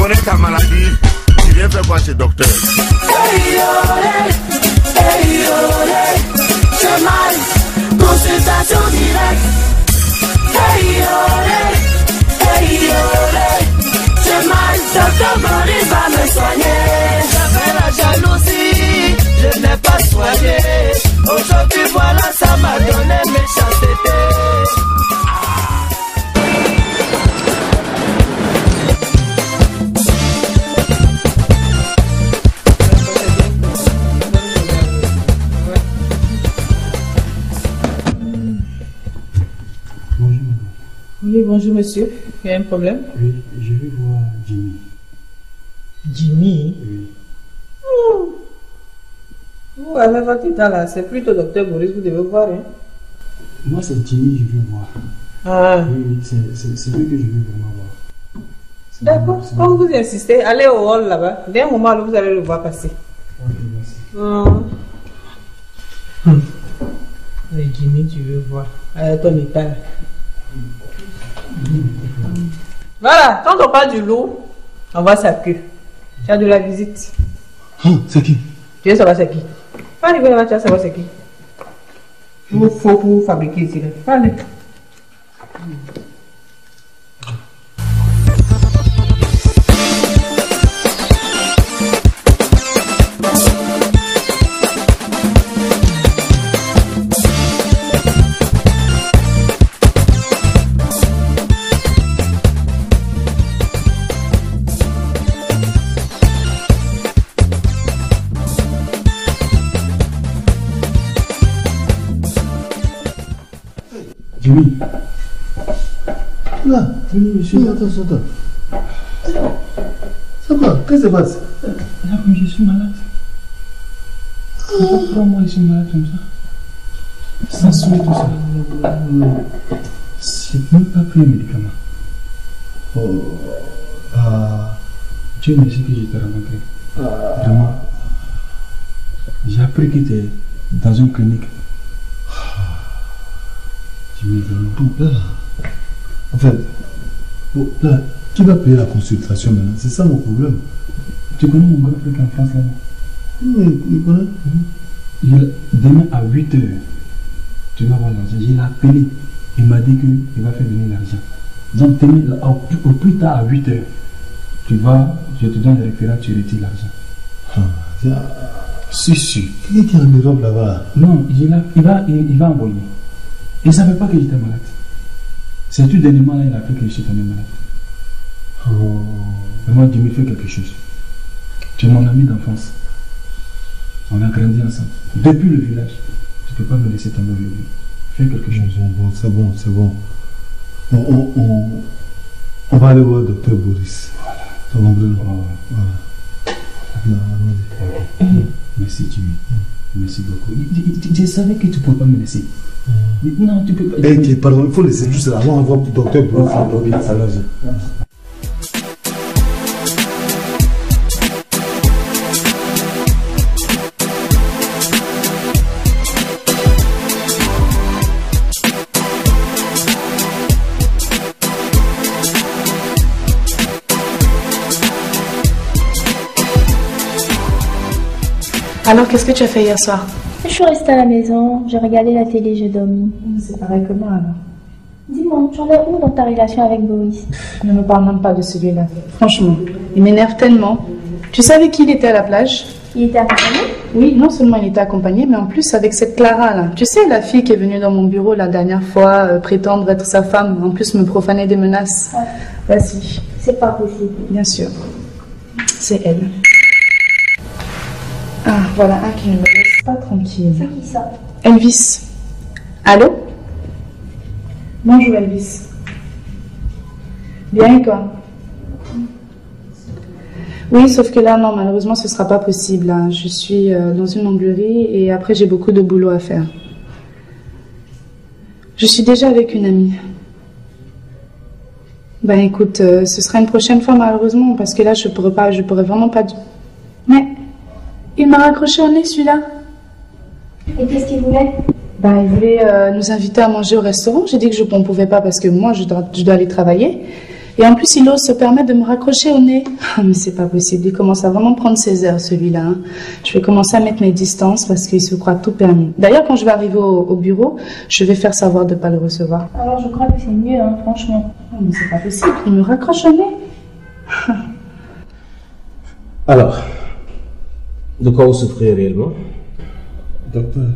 connais ta maladie, tu viens faire quoi chez le docteur? J'ai mal, consultation directe. J'ai mal, docteur Boris va me soigner. J'avais la jalousie, je n'ai pas soigné. Aujourd'hui voilà, ça m'a donné méchanceté. Oui, bonjour monsieur. Il y a un problème? Oui, je vais voir Jimmy. Jimmy? Oui. Vous avez votre état là, c'est plutôt docteur Boris, vous devez voir. Hein? Moi, c'est Jimmy que je veux voir. Ah. Oui, c'est lui que je veux vraiment voir. D'accord, quand vous insistez, allez au hall là-bas. Dès un moment, vous allez le voir passer. Ok, merci. Allez, Jimmy, tu veux voir. Ton état là. Voilà, quand on parle du loup, on voit sa queue. Tu as de la visite. C'est qui? Tu veux savoir c'est qui? Pas arriver là, tu vas savoir c'est qui. Il vous faut pour fabriquer ici. Allez. Jimmy. Là, Jimmy, je suis attends. Ça va, qu'est-ce qui se passe? Là, comme je suis malade. Pourquoi moi je suis malade comme ça? Sans souhait, tout ça. Je n'ai même pas pris un médicament. Oh. Dieu merci que je t'ai rencontré. Vraiment. J'ai appris que tu es dans une clinique. Là, en fait, bon, là, qui va payer la consultation maintenant? C'est ça mon problème. Tu connais mon grand frère en France là-bas? Oui, il connaît. Demain à 8h, tu vas avoir l'argent. Je l'ai appelé. Il m'a dit qu'il va faire venir l'argent. Donc demain, au plus tard à 8h, je te donne le référent, tu retires l'argent. Si. Qui est en Europe là-bas? Non, il va envoyer. Il ne savait pas que j'étais malade. C'est tout dernièrement là, il a appris que je suis tombé malade. Et moi, Dieu me fait quelque chose. Tu es mon ami d'enfance. On a grandi ensemble. Depuis le village. Tu ne peux pas me laisser tomber aujourd'hui. Fais quelque chose. Bon, c'est bon. On va aller voir le docteur Boris. Voilà. Voilà. Merci Jimmy. Merci beaucoup. Je savais que tu ne pouvais pas me laisser. Non, tu peux pas. Pardon, il faut laisser juste là. On va voir le docteur Boris. Alors, qu'est-ce que tu as fait hier soir? Je suis restée à la maison, j'ai regardé la télé, j'ai dormi. C'est pareil que moi alors. Dis-moi, tu en es où dans ta relation avec Boris? Ne me parle même pas de celui-là. Franchement, il m'énerve tellement. Tu savais qu'il était à la plage? Il était accompagné? Oui, non seulement il était accompagné, mais en plus avec cette Clara là. Tu sais, la fille qui est venue dans mon bureau la dernière fois, prétendre être sa femme, en plus me profaner des menaces. Ouais. Vas-y. C'est pas possible. Bien sûr. C'est elle. Ah, voilà un qui ne me laisse pas tranquille. C'est qui ça? Elvis. Allô? Bonjour Elvis. Bien et toi? Oui, sauf que là, non, malheureusement, ce ne sera pas possible. Hein. Je suis dans une onglerie et après, j'ai beaucoup de boulot à faire. Je suis déjà avec une amie. Ben écoute, ce sera une prochaine fois, malheureusement, parce que là, je pourrais vraiment pas... Mais... il m'a raccroché au nez, celui-là. Et qu'est-ce qu'il voulait? Il voulait nous inviter à manger au restaurant. J'ai dit que on ne pouvait pas parce que moi, je dois aller travailler. Et en plus, il ose se permettre de me raccrocher au nez. Ah, mais c'est pas possible, il commence à vraiment prendre ses airs, celui-là. Hein. Je vais commencer à mettre mes distances parce qu'il se croit tout permis. D'ailleurs, quand je vais arriver au bureau, je vais faire savoir de ne pas le recevoir. Alors je crois que c'est mieux, hein, franchement. Oh, mais c'est pas possible, il me raccroche au nez. Alors, de quoi vous souffrez réellement? Docteur,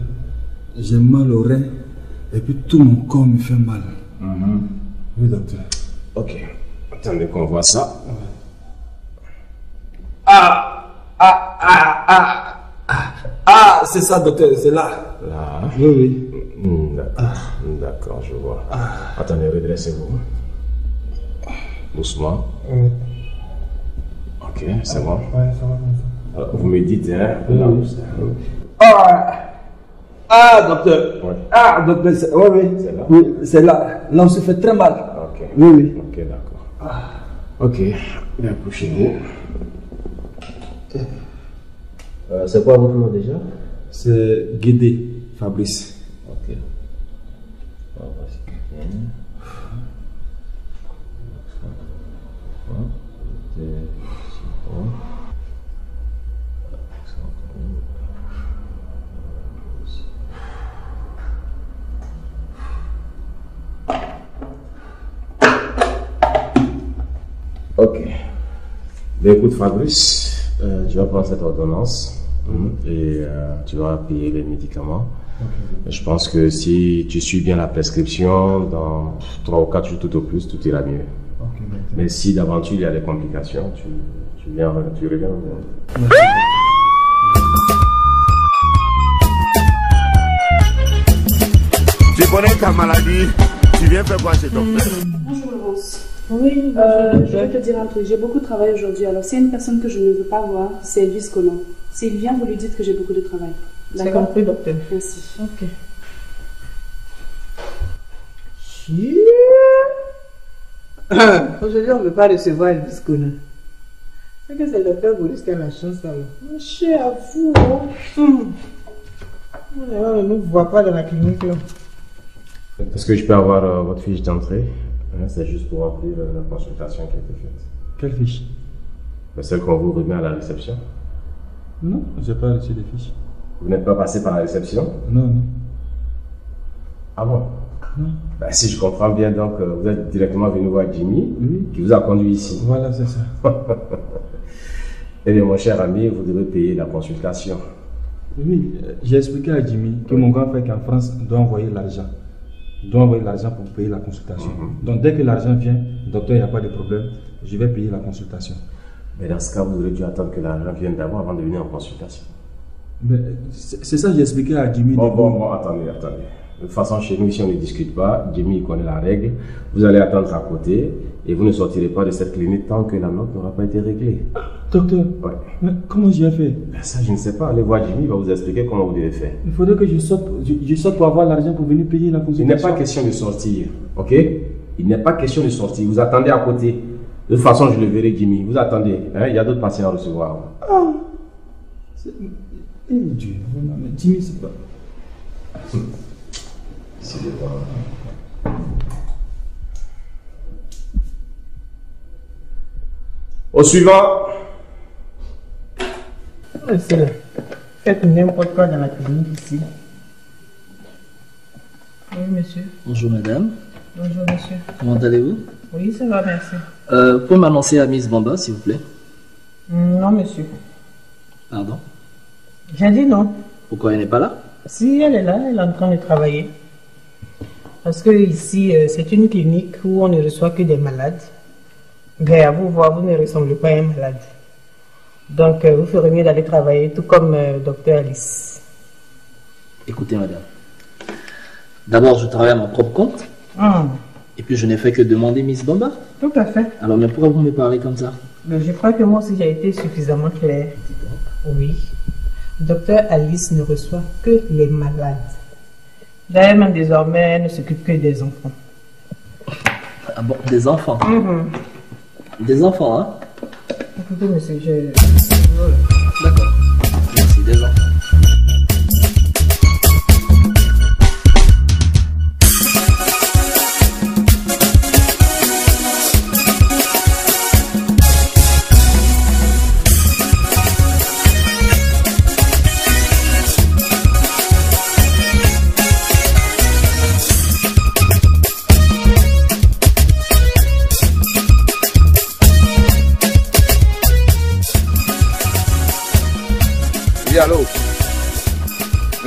j'ai mal au rein et puis tout mon corps me fait mal. Oui, docteur. Ok, attendez qu'on voit ça. C'est ça, docteur, c'est là. Là. Oui. D'accord, je vois. Attendez, redressez-vous. Doucement. Oui. Ok, c'est bon. Ouais, ça va comme ça. Alors, vous me dites, hein? Docteur. Ouais. Docteur, oui. C'est là? Oui, c'est là. Là, on se fait très mal. Ok. Oui. Ok, d'accord. Ok, bien, couchez-vous. C'est quoi votre nom déjà? C'est Guédé, Fabrice. Ok. Ok. Ben écoute Fabrice, tu vas prendre cette ordonnance et tu vas payer les médicaments. Okay. Je pense que si tu suis bien la prescription, dans 3 ou 4 jours tout au plus, tout ira mieux. Okay, mais si d'aventure il y a des complications, tu reviens. Tu connais ta maladie, tu viens faire quoi chez ton père? Bonjour Laurence. Oui, je vais te dire un truc, j'ai beaucoup de travail aujourd'hui. Alors s'il y a une personne que je ne veux pas voir, c'est Elvis Collin. S'il vient, vous lui dites que j'ai beaucoup de travail. C'est compris, docteur. Merci. Ok. Aujourd'hui, on ne veut pas recevoir Elvis Collin. C'est que c'est le docteur Boris qui a la chance alors. Mon cher, à vous. On ne nous voit pas dans la clinique là. Est-ce que je peux avoir votre fiche d'entrée? C'est juste pour remplir la consultation qui a été faite. Quelle fiche? Celle qu'on vous remet à la réception. Non, je n'ai pas reçu de fiche. Vous n'êtes pas passé par la réception? Non. Ah bon? Non. Ben, si je comprends bien, donc vous êtes directement venu voir Jimmy, qui vous a conduit ici. Voilà, c'est ça. Eh bien, mon cher ami, vous devez payer la consultation. Oui, j'ai expliqué à Jimmy que mon grand frère qui est en France doit envoyer l'argent. Il doit envoyer l'argent pour payer la consultation. Donc dès que l'argent vient, docteur, il n'y a pas de problème, je vais payer la consultation. Mais dans ce cas, vous aurez dû attendre que l'argent vienne d'abord avant de venir en consultation. Mais c'est ça que j'ai expliqué à Jimmy. Bon, attendez. De toute façon, chez nous, ici, on ne discute pas. Jimmy connaît la règle. Vous allez attendre à côté et vous ne sortirez pas de cette clinique tant que la note n'aura pas été réglée. Docteur, ouais. Mais comment je vais faire? Ben ça, je ne sais pas. Allez voir Jimmy, il va vous expliquer comment vous devez faire. Il faudrait que je sorte pour avoir l'argent pour venir payer la consultation. Il n'est pas question de sortir, ok? Il n'est pas question de sortir. Vous attendez à côté. De toute façon, je le verrai, Jimmy. Vous attendez. Hein? Il y a d'autres patients à recevoir. Dieu, mais Jimmy, c'est pas... C'est le temps. Au suivant. C'est là. Faites n'importe quoi dans la clinique ici. Oui, monsieur. Bonjour madame. Bonjour, monsieur. Comment allez-vous? Oui, ça va, merci. Pouvez m'annoncer à Miss Bamba, s'il vous plaît? Non, monsieur. Pardon? J'ai dit non. Pourquoi elle n'est pas là? Si, elle est là, elle est en train de travailler. Parce que ici, c'est une clinique où on ne reçoit que des malades. Mais à vous voir, vous ne ressemblez pas à un malade. Donc, vous ferez mieux d'aller travailler, tout comme Dr Alice. Écoutez, madame. D'abord, je travaille à mon propre compte. Et puis, je n'ai fait que demander Miss Bamba. Tout à fait. Alors, mais pourquoi vous me parlez comme ça? Mais je crois que moi aussi, j'ai été suffisamment claire. Oui. Dr Alice ne reçoit que les malades. D'ailleurs, même désormais, elle ne s'occupe que des enfants. Ah bon, des enfants? Des enfants, hein? Écoutez, monsieur, je... D'accord. Merci, des enfants.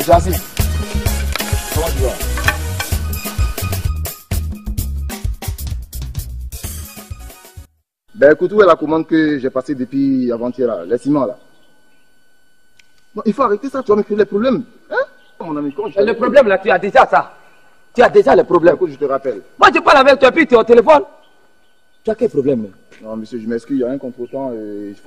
suis assis. Comment tu vas? Ben écoute, où est la commande que j'ai passée depuis avant-hier là, les ciments là? Bon, il faut arrêter ça, tu vas me créer les problèmes. Hein? Mon ami, le problème là, tu as déjà ça. Tu as déjà le problème. Écoute, je te rappelle. Moi, je parle avec toi, puis tu es au téléphone. Tu as quel problème? Non, monsieur, je m'excuse, il y a un contre-temps.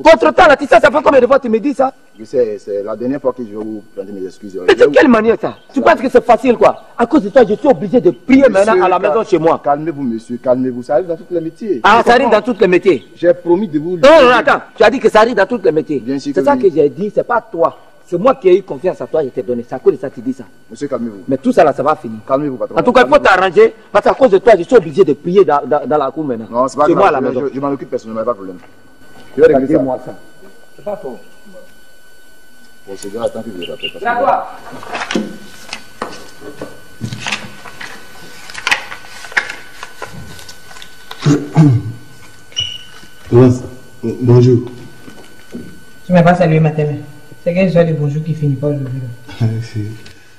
Contre-temps, là, tu sais, ça fait combien de fois que tu me dis ça? Je sais, c'est la dernière fois que je vais vous prendre mes excuses. Mais de quelle manière ça? Tu penses que c'est facile quoi? À cause de toi, je suis obligé de prier maintenant à la maison chez moi. Calmez-vous, monsieur, calmez-vous. Ça arrive dans tous les métiers. Ah, ça arrive dans tous les métiers. J'ai promis de vous... Non, attends. Tu as dit que ça arrive dans tous les métiers. Bien sûr. C'est ça que j'ai dit, c'est pas toi. C'est moi qui ai eu confiance à toi, je t'ai donné. C'est à cause de ça que tu dis ça. Monsieur, calmez-vous. Mais tout ça là, ça va finir. Calmez-vous, patron. En tout cas, il faut t'arranger. Parce qu'à cause de toi, je suis obligé de prier dans la cour maintenant. Non, c'est pas grave. Moi, à la maison. Je m'en occupe personnellement, pas de problème. Je vais régler ça. Moi ça. C'est pas toi. Bon, c'est bien, attends que je le rappelle. C'est à toi. Bonjour. Tu m'as pas salué matin. C'est quel genre de bonjour qui finit pas aujourd'hui.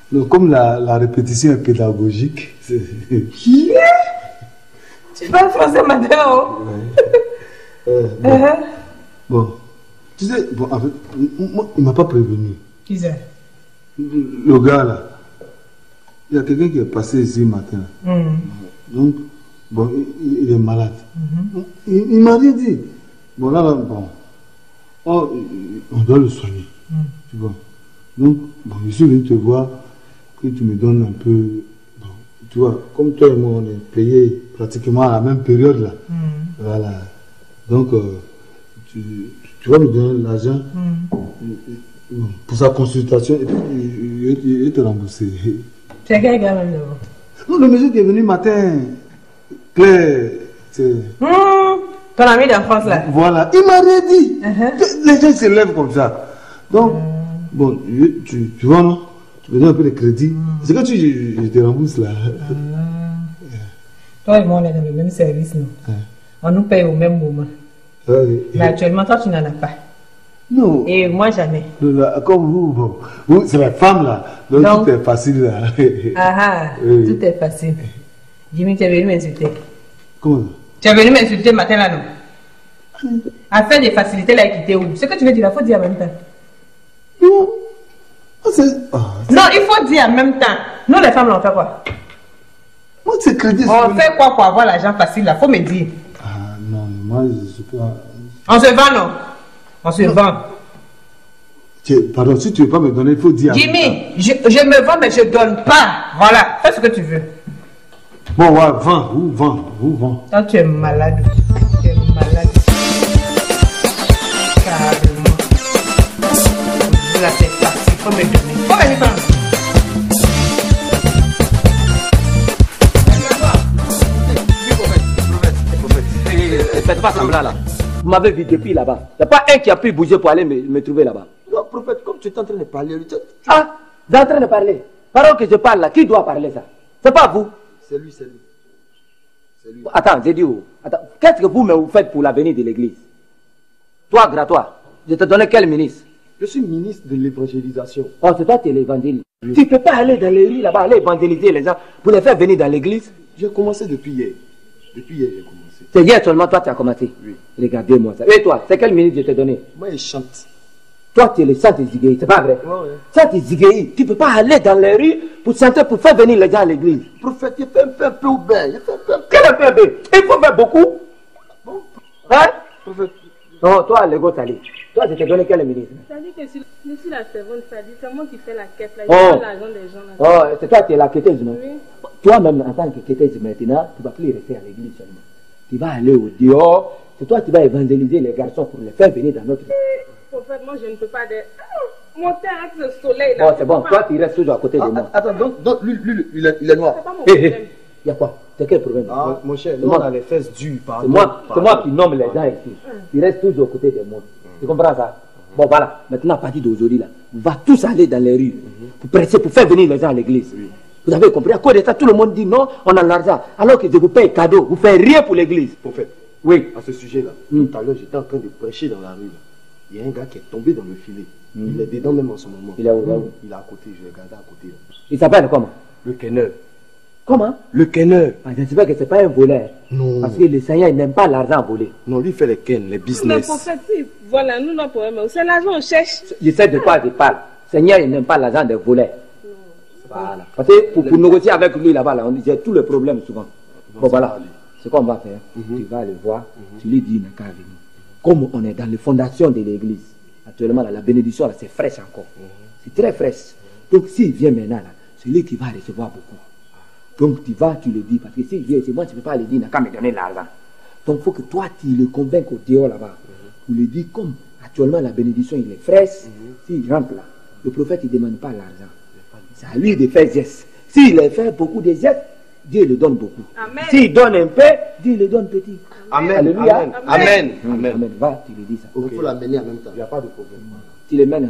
Donc, comme la répétition est pédagogique, c'est... Qui? Tu parles français maintenant, oh? Bon, tu sais, bon, en fait, moi, il m'a pas prévenu. Qui c'est? Le gars là. Il y a quelqu'un qui est passé ici le matin. Donc, bon, il est malade. Il m'a rien dit. Bon, là, bon. Oh, on doit le soigner. Tu vois. Donc, bon, je suis venu te voir, que tu me donnes un peu. Bon, tu vois, comme toi et moi, on est payés pratiquement à la même période là. Voilà. Donc, tu vas me donner l'argent pour sa consultation et puis il te rembourser. C'est quel gars même là-bas? Non, le monsieur qui est venu matin, Claire, c'est. Ton ami d'enfance là? Voilà, il m'a rien dit. Les gens se lèvent comme ça. Donc, bon, tu vois, non? Tu me donnes un peu de crédit. C'est quand je te rembourse là. Toi et moi, on est dans le même service, non? On nous paye au même moment. Mais actuellement, toi, tu n'en as pas. Non. Et moi, jamais. Comme vous, vous c'est la femme là. Donc, tout est facile là. Tout est facile. Jimmy, tu es venu m'insulter. Comment? Tu es venu m'insulter le matin là, non? Afin de faciliter la équité où? Ce que tu veux dire, il faut dire en même temps. Non. Non, il faut dire en même temps. Nous, les femmes, on fait quoi? Moi, c'est crédit. On fait quoi pour avoir l'argent facile là? Faut me dire. Ah non, moi, je ne sais pas. On se vend, non? On se vend. Pardon, si tu ne veux pas me donner, il faut dire. Jimmy, je me vends, mais je ne donne pas. Voilà, fais ce que tu veux. Bon, ouais, vends. Toi, tu es malade. Tu es malade. Carrément. Là, c'est facile. Faut me donner. Faut me donner. Faites pas semblant là. Vous m'avez vu depuis là-bas. Il n'y a pas un qui a pu bouger pour aller me trouver là-bas. Non, prophète, comme tu es en train de parler, Ah, vous êtes en train de parler. Parole que je parle là, qui doit parler ça? C'est pas vous. C'est lui. Attends, j'ai dit où? Attends, qu'est-ce que vous faites pour l'avenir de l'église? Toi, Gratois, je te donnais quel ministre? Je suis ministre de l'évangélisation. Oh, c'est toi qui es l'évangéliste. Tu ne peux pas aller dans les rues là-bas, aller évangéliser les gens pour les faire venir dans l'église? J'ai commencé depuis hier. Depuis hier, j'ai commencé. C'est hier seulement toi tu as commencé? Oui. Regardez-moi ça. Et toi, c'est quel ministre je t'ai donné? Moi, je chante. Toi, tu es le chant de Zigueï, c'est pas vrai? Ouais. Chant de Zigueï, tu ne peux pas aller dans les rues pour chanter, pour faire venir les gens à l'église. Prophète, il fait un peu bien. Quel un peu bien? Il faut faire beaucoup. Hein? Prophète. Non, toi, le gars, allez. Toi, je t'ai donné quel ministre? Ça dit que je suis la servante, ça dit, c'est moi qui fais la quête là, je Oh. prends l'argent des gens là. Oh, c'est toi qui es la quêteuse, non? Oui. Toi-même, en tant que quêteuse maintenant, tu ne vas plus rester à l'église seulement. Tu vas aller au dehors, c'est toi qui vas évangéliser les garçons pour les faire venir dans notre... Prophète, moi je ne peux pas monter avec ce soleil là. Oh, c'est bon, toi tu restes toujours à côté de moi. Attends, donc lui, il est noir. C'est pas mon problème. Il y a quoi? C'est quel problème? Mon cher, nous on a les fesses dures. C'est moi qui nomme les gens ici. Tu restes toujours à côté de moi. Tu comprends ça? Bon voilà, maintenant à partir d'aujourd'hui là, on va tous aller dans les rues pour presser, pour faire venir les gens à l'église. Vous avez compris? À cause de ça, tout le monde dit non, on a l'argent. Alors que je vous paye cadeau, vous ne faites rien pour l'église. Prophète, oui. À ce sujet-là, tout à l'heure j'étais en train de prêcher dans la rue. Il y a un gars qui est tombé dans le filet. Il est dedans même en ce moment. Il est où? Il est à côté, je l'ai gardé à côté. Il s'appelle comment? Le kenneur. Comment? Le kenneur. Ah, j'espère que c'est pas un voleur. Non. Parce que le Seigneur il n'aime pas l'argent volé. Non, lui il fait les ken, les Mais business. prophète, voilà, nous n'avons pas problème. C'est l'argent qu'on cherche. Je sais de quoi je parle. Seigneur il n'aime pas l'argent des voleurs. Voilà. Parce que pour négocier avec lui là-bas, là, on dit tous les problèmes souvent. Bon voilà. Ce qu'on va faire, tu vas le voir, tu lui dis, n'a qu'à venir. Comme on est dans les fondations de l'église, actuellement là, la bénédiction là, c'est fraîche encore. C'est très fraîche. Donc s'il vient maintenant là, c'est lui qui va recevoir beaucoup. Donc tu vas, tu le dis, parce que s'il vient, c'est moi, tu ne peux pas lui dire, n'a qu'à me donner l'argent. Donc il faut que toi, tu le convainques au dehors là-bas. Pour lui dire, comme actuellement la bénédiction, il est fraîche, s'il rentre là, le prophète, il ne demande pas l'argent. C'est à lui de faire geste. S'il fait beaucoup de gestes, Dieu le donne beaucoup. S'il donne un peu, Dieu le donne petit. Amen. Alléluia. Amen. Amen. Amen. Amen. Va, tu lui dis ça. Il faut l'amener en même temps. Il n'y a pas de problème. Tu le mènes,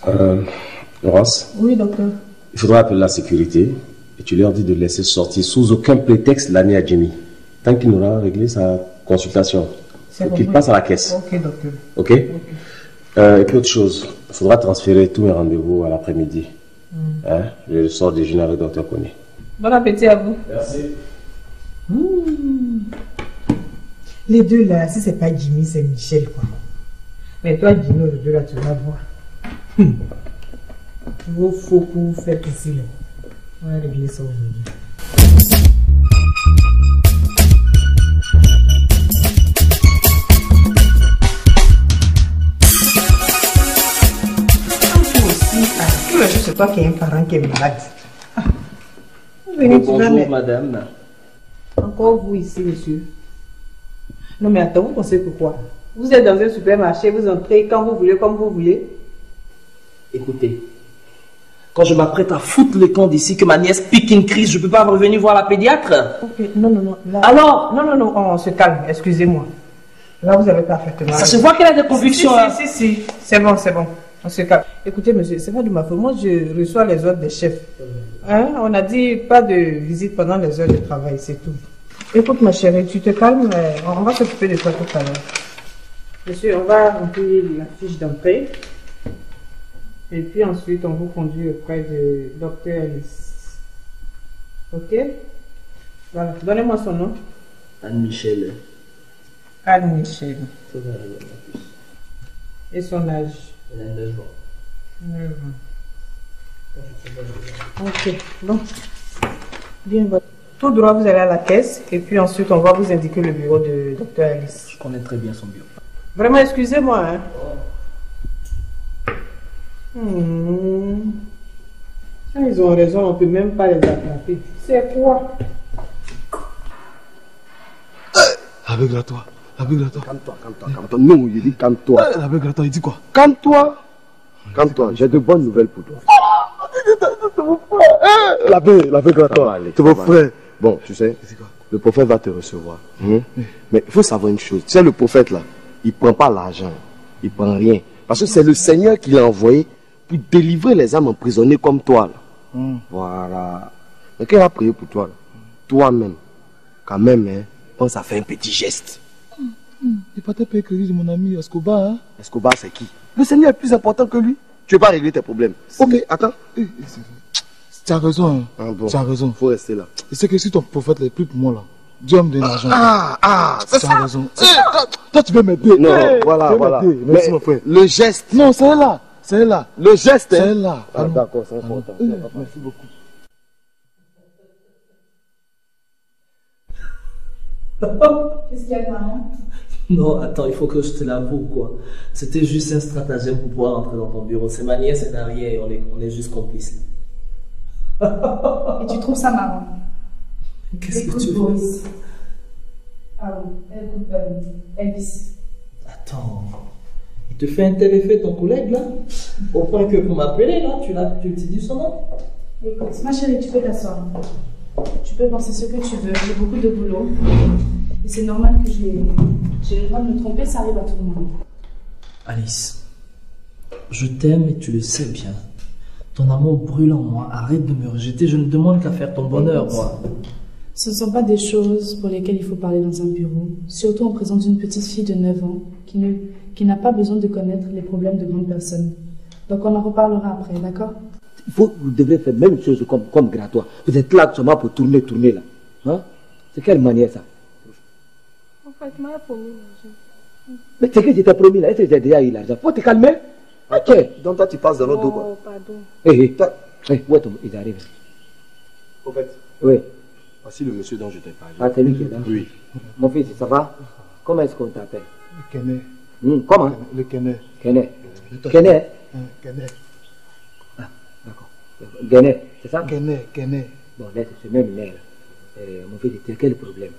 hein? Ross, Oui, docteur. il faudra appeler la sécurité et tu leur dis de laisser sortir sous aucun prétexte l'année à Jimmy. Tant qu'il n'aura réglé sa consultation. Faut qu'il passe à la caisse. Ok, docteur. Ok, et puis autre chose, il faudra transférer tous mes rendez-vous à l'après-midi. Hein? Je sors déjeuner avec le docteur Koné. Bon appétit à vous. Merci. Les deux là, si c'est pas Jimmy, c'est Michel quoi. Mais toi, Jimmy, les deux là, tu vas voir. Vos faux coups faites ici là. On va régler ça aujourd'hui. Tous les jours, c'est toi qui es un parent qui est malade. Venez, Bonjour madame. Encore vous ici, monsieur. Non mais attends, vous pensez que quoi? Vous êtes dans un supermarché, vous entrez quand vous voulez, comme vous voulez. Écoutez, quand je m'apprête à foutre le camp d'ici, que ma nièce pique une crise, je peux pas revenir voir la pédiatre? Ok, non, non, non. Là... Alors? Non, on se calme, excusez-moi. Là, vous avez parfaitement... Ça se voit qu'elle a des convictions. Si, c'est bon. On se calme. Écoutez, monsieur, c'est pas de ma faute. Moi, je reçois les ordres des chefs. Hein? On a dit pas de visite pendant les heures de travail, c'est tout. Écoute, ma chérie, tu te calmes, on va s'occuper de toi tout à l'heure. Monsieur, on va remplir la fiche d'entrée. Et puis ensuite, on vous conduit auprès de Dr. Alice. Ok? Voilà. Donnez-moi son nom. Anne-Michel. Anne-Michel. Et son âge? Elle a 9 ans. 9 ans. Ok, bon. Bien, voilà. Tout droit, vous allez à la caisse. Et puis ensuite, on va vous indiquer le bureau de Dr. Alice. Je connais très bien son bureau. Vraiment, excusez-moi, hein. Ils ont raison, on ne peut même pas les attraper. C'est quoi? La beugle à toi. Calme-toi. Non, il dit calme-toi. La beugle à toi, il dit quoi? Calme-toi, j'ai de bonnes nouvelles pour toi. La beugle à toi, c'est mon frère. Bon, tu sais, le prophète va te recevoir. Mais il faut savoir une chose. Tu sais, le prophète là, il ne prend pas l'argent. Il ne prend rien. Parce que c'est le Seigneur qui l'a envoyé pour délivrer les âmes emprisonnées comme toi. Là. Voilà. Mais qu'elle a prié pour toi, là. Toi-même, quand même, hein, pense à faire un petit geste. Il pas te payer crédit de mon ami Escobar. Hein? Escobar, c'est qui? Le Seigneur est plus important que lui. Tu ne veux pas régler tes problèmes. Ok, attends. Tu as raison. Hein. Ah bon. Tu as raison. Faut rester là. Et c'est que si ton prophète n'est plus pour moi là, Dieu me donne l'argent. C'est tu ça. as raison. Toi, tu peux m'aider. Non, voilà. Merci, mon frère. Le geste. Non, c'est là. C'est là. Le geste. C'est là. Ah, d'accord, c'est important. Merci beaucoup. Qu'est-ce qu'il y a, maman? Non, attends, il faut que je te l'avoue, quoi. C'était juste un stratagème pour pouvoir entrer dans ton bureau. C'est ma nièce, elle n'a rien et on est juste complices. Et tu trouves ça marrant? Qu'est-ce que Écoute, tu veux? Boris. Ah oui, écoute, Elvis. Attends, il te fait un tel effet, ton collègue, là? Au point que pour m'appeler, là, tu dis son nom? Écoute, ma chérie, tu peux t'asseoir. Tu peux penser ce que tu veux, j'ai beaucoup de boulot. Et c'est normal que j'ai le droit de me tromper, ça arrive à tout le monde. Alice, je t'aime et tu le sais bien. Ton amour brûle en moi, arrête de me rejeter, je ne demande qu'à faire ton bonheur, moi. Ce ne sont pas des choses pour lesquelles il faut parler dans un bureau, surtout en présence d'une petite fille de 9 ans qui n'a pas besoin de connaître les problèmes de grandes personnes. Donc on en reparlera après, d'accord? Vous devrez faire la même chose comme Gratois. Vous êtes là seulement pour tourner là. Hein? C'est quelle manière ça? En fait, tu m'as promis l'argent. Mais c'est que je t'ai promis là, est-ce que j'ai déjà eu l'argent? Faut te calmer. Ok. Donc toi tu passes dans notre dos quoi. Oh, pardon. Où est ton... Ils arrivent. Au fait. Oui. Voici le monsieur dont je t'ai parlé. Ah, c'est lui qui est là? Oui. Mon fils, ça va? Comment est-ce qu'on t'appelle? Le Kené. Comment? Le Kené. Kené. Kené? Kené. Ah, d'accord. Kené, c'est ça? Kené. Bon, là, c'est même mère. Mon fils, tu as quel problème?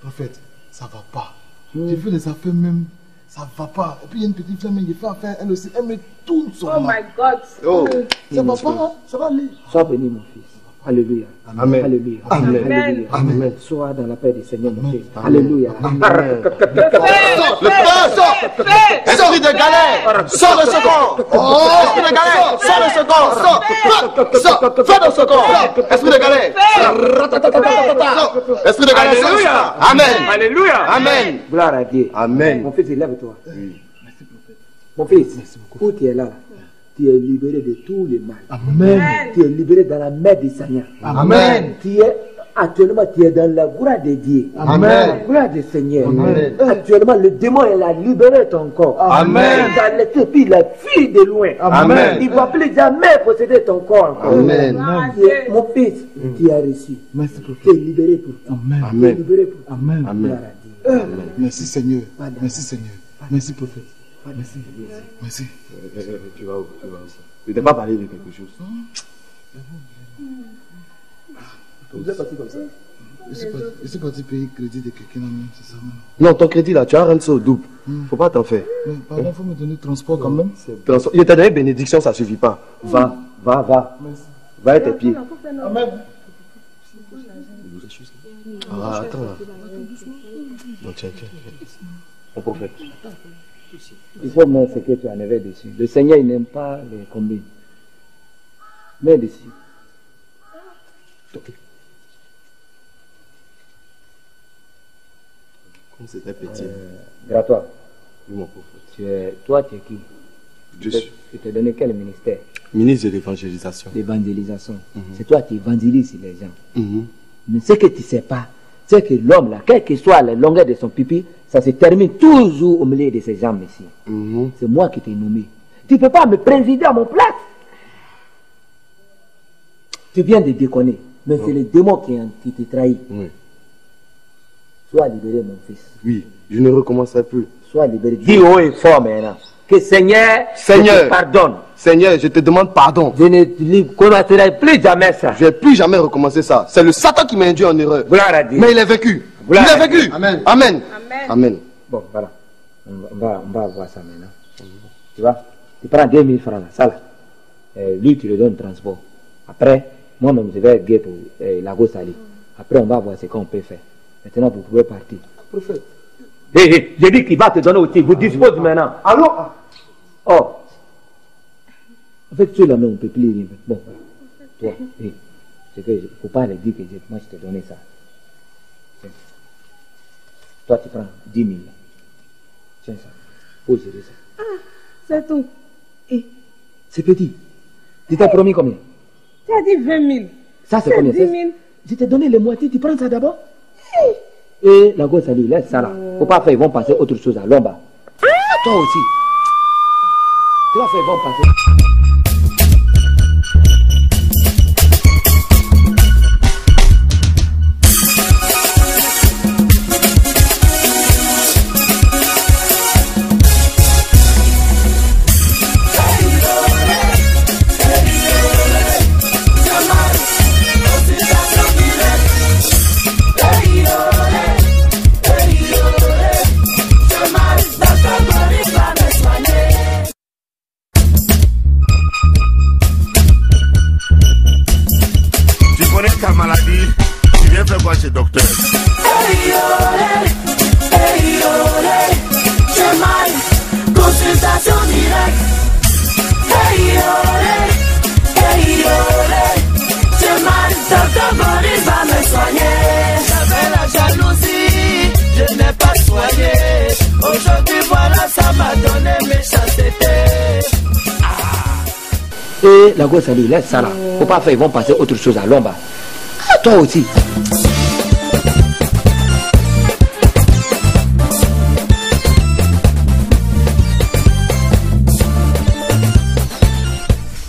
Prophète, ça va pas. J'ai fait les affaires même. Ça va pas. Et puis il y a une petite femme qui fait affaire, elle aussi, elle me tourne sur moi. Oh my God. Oh, ça va pas, ça va aller. Sois béni, mon fils. Alléluia. Amen. Alléluia. Amen. Alléluia. Amen. Sois dans la paix du Seigneur, mon fils. Alléluia. Le feu, sort. Esprit de galère, sors de ce corps. Esprit de galère, sors de ce corps. Sors. Fais de ce corps. Esprit de galère. Esprit de galère, sors. Amen. Alléluia. Amen. Gloire à Dieu. Amen. Mon fils, lève-toi. Mon fils, où tu es là, tu es libéré de tous les mal. Amen. Tu es libéré dans la main du Seigneur. Amen. Actuellement, tu es dans la gloire de Dieu. Amen. La gloire du Seigneur. Amen. Actuellement, le démon, il a libéré ton corps. Amen. Il a laissé, puis il a fui de loin. Amen. Il ne va plus jamais posséder ton corps encore. Amen. Mon fils, tu as reçu. Merci, Tu es libéré pour. Amen. Tu es libéré pour. Amen. Gloire à Dieu. Merci Seigneur. Merci Seigneur. Merci prophète. Merci. Merci. Tu vas où? Je t'ai pas parlé de quelque chose. Vous êtes parti comme ça? Je suis parti payer le crédit de quelqu'un, c'est ça même. Non, ton crédit là, tu as rendu ça au double. Faut pas t'en faire. Mais pardon, il faut me donner le transport quand même. Il t'a donné bénédiction, ça suffit pas. Va. Va à tes pieds. Amen. Ah, attends là. Non, tiens. Mon prophète. Il faut mettre ce que tu en avais dessus. Le Seigneur, il n'aime pas les combines. Mets dessus. Comme c'était petit. Gratois. Oui, mon prophète. Toi, tu es qui? Je t'ai donné quel ministère? Ministre de l'évangélisation. L'évangélisation. C'est toi qui évangélises les gens. Mais ce que tu ne sais pas, c'est que l'homme, là, quelle que soit la longueur de son pipi, ça se termine toujours au milieu de ses jambes ici. C'est moi qui t'ai nommé. Tu ne peux pas me présider à mon place. Tu viens de déconner. Mais c'est le démon qui te trahit. Oui. Sois libéré, mon fils. Oui, je ne recommencerai plus. Sois libéré. Dis haut et fort maintenant. Que Seigneur, je te pardonne. Seigneur, je te demande pardon. Je ne commettrai plus jamais ça. Je ne vais plus jamais recommencer ça. C'est le Satan qui m'a induit en erreur. Gloire à Dieu. Mais il est vaincu. Il est vaincu. Amen. Amen. Amen. Bon, voilà. On va voir ça maintenant. Tu vois, tu prends 2000 francs là, ça là. Lui, tu lui donnes le transport. Après, moi-même, je vais guetter pour Lago Sali. Après, on va voir ce qu'on peut faire. Maintenant, vous pouvez partir. Prophète. J'ai dit qu'il va te donner aussi. Vous disposez maintenant. Allô? Oh. En fait, tu là, on ne peut plus rien. Bon, toi, c'est que il ne faut pas le dire que moi, je t'ai donné ça. Toi, tu prends 10 000. Tiens ça. Pose ça. Ah, c'est tout. C'est petit. Tu t'as promis combien? Tu as dit 20 000. Ça, c'est combien? 10 000. Je t'ai donné les moitiés, tu prends ça d'abord? Et la gosse, elle laisse ça là. Faut pas faire, ils vont passer autre chose à l'omba. Toi aussi. Tu vas faire, ils vont passer. Ta maladie, tu viens faire quoi chez le docteur? J'ai mal, consultation directe. J'ai mal, docteur Boris va me soigner. Aujourd'hui voilà, ça m'a donné méchanceté. Et la gosse a dit, laisse ça là. Faut pas faire, ils vont passer autre chose à l'ombre. Ah, toi aussi.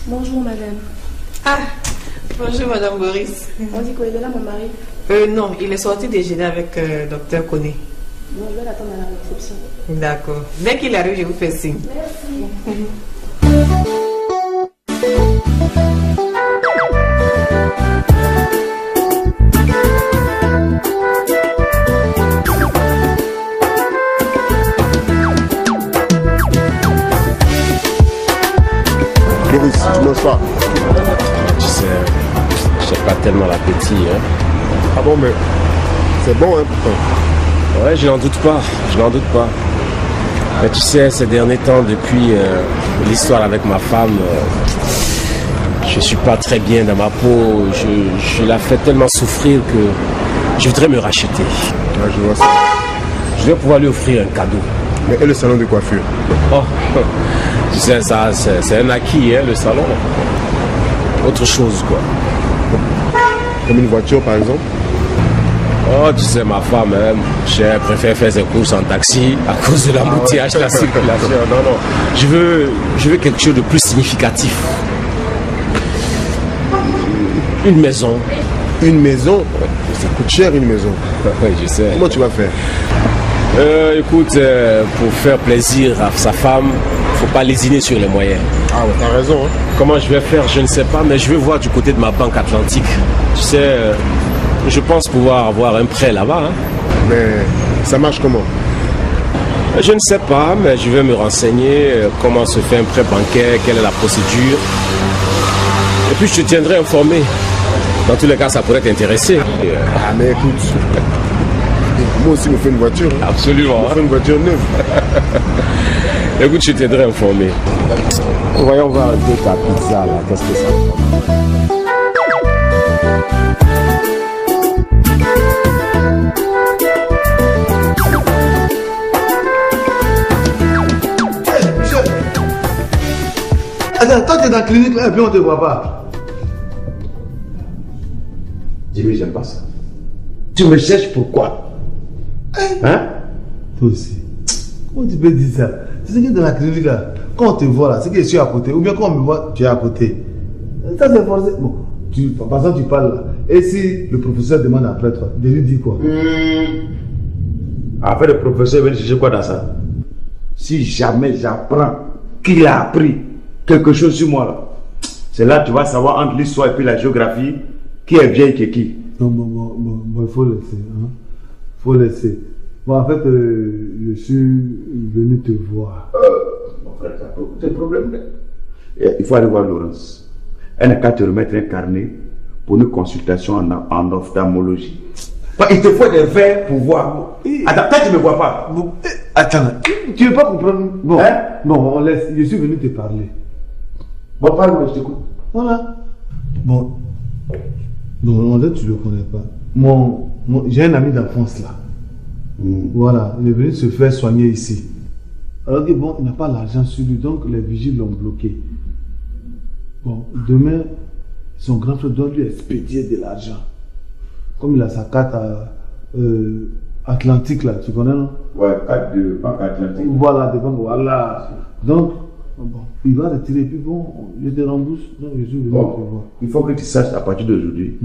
Bonjour madame. Ah, bonjour madame Boris. On dit qu'il est là mon mari. Non, il est sorti déjeuner avec docteur Koné. Non, je vais l'attendre à la réception. D'accord. Dès qu'il arrive, je vous fais signe. Merci. Boris, tu manges pas. Tu sais, j'ai pas tellement l'appétit. Hein. Ah bon, mais c'est bon, hein, pourtant. Ouais, je n'en doute pas, je n'en doute pas. Mais tu sais, ces derniers temps, depuis l'histoire avec ma femme, je suis pas très bien dans ma peau. Je la fais tellement souffrir que je voudrais me racheter. Ouais, je vois ça. Je vais pouvoir lui offrir un cadeau. Mais et le salon de coiffure? Oh, tu sais, ça, c'est un acquis, hein, le salon. Autre chose, quoi. Comme une voiture, par exemple? Oh, tu sais, ma femme, elle préfère faire ses courses en taxi à cause de l'embouteillage de la circulation. Non, non. Je veux quelque chose de plus significatif. Une maison. Une maison? Ça coûte cher, une maison. Oui, je sais. Comment tu vas faire? Écoute, pour faire plaisir à sa femme, il ne faut pas lésiner sur les moyens. Ah ouais, t'as raison. Hein. Comment je vais faire, je ne sais pas, mais je vais voir du côté de ma banque atlantique. Tu sais, je pense pouvoir avoir un prêt là-bas. Hein. Mais ça marche comment? Je ne sais pas, mais je vais me renseigner comment se fait un prêt bancaire, quelle est la procédure. Et puis je te tiendrai informé. Dans tous les cas, ça pourrait t'intéresser. Ah mais écoute, moi aussi, il me faut une voiture. Hein. Absolument. Il me faut une voiture neuve. Écoute, je t'aiderai informé. Voyons voir un peu ta pizza là. Qu'est-ce que ça? Attends, toi tu es dans la clinique là et puis on te voit pas. Jimmy, j'aime pas ça. Tu me cherches pourquoi? Hein? Toi aussi. Comment tu peux dire ça? Tu sais que dans la clinique là, quand on te voit là, c'est que je suis à côté. Ou bien quand on me voit, tu es à côté. Ça c'est forcé. Bon, par exemple, tu parles là. Et si le professeur demande après toi, de lui dire quoi? Après le professeur veut chercher quoi dans ça? Si jamais j'apprends qu'il a appris quelque chose sur moi là, c'est là que tu vas savoir entre l'histoire et puis la géographie qui est vieille qui est qui. Non, bon, il faut laisser. Hein? Faut laisser. Bon, en fait, je suis venu te voir. Mon frère, c'est le problème. Il faut aller voir Laurence. Elle n'a qu'à te remettre un carnet pour une consultation en ophtalmologie. Il te faut des verres pour voir. Attends, peut-être que tu ne me vois pas. Bon, attends, tu ne veux pas comprendre. Bon, hein? Bon, on laisse. Je suis venu te parler. Bon, parle-moi, je t'écoute. Voilà. Bon. Non, là, tu ne le connais pas. J'ai un ami d'enfance là. Voilà, il est venu se faire soigner ici. Alors que bon, il n'a pas l'argent sur lui, donc les vigiles l'ont bloqué. Bon, demain, son grand frère doit lui expédier de l'argent. Comme il a sa carte Atlantique là, tu connais non? Ouais, carte de banque Atlantique. Voilà, de banque, voilà. Donc, bon, il va retirer, puis bon, je te rembourse. Donc, je suis venu te voir. Il faut que tu saches à partir d'aujourd'hui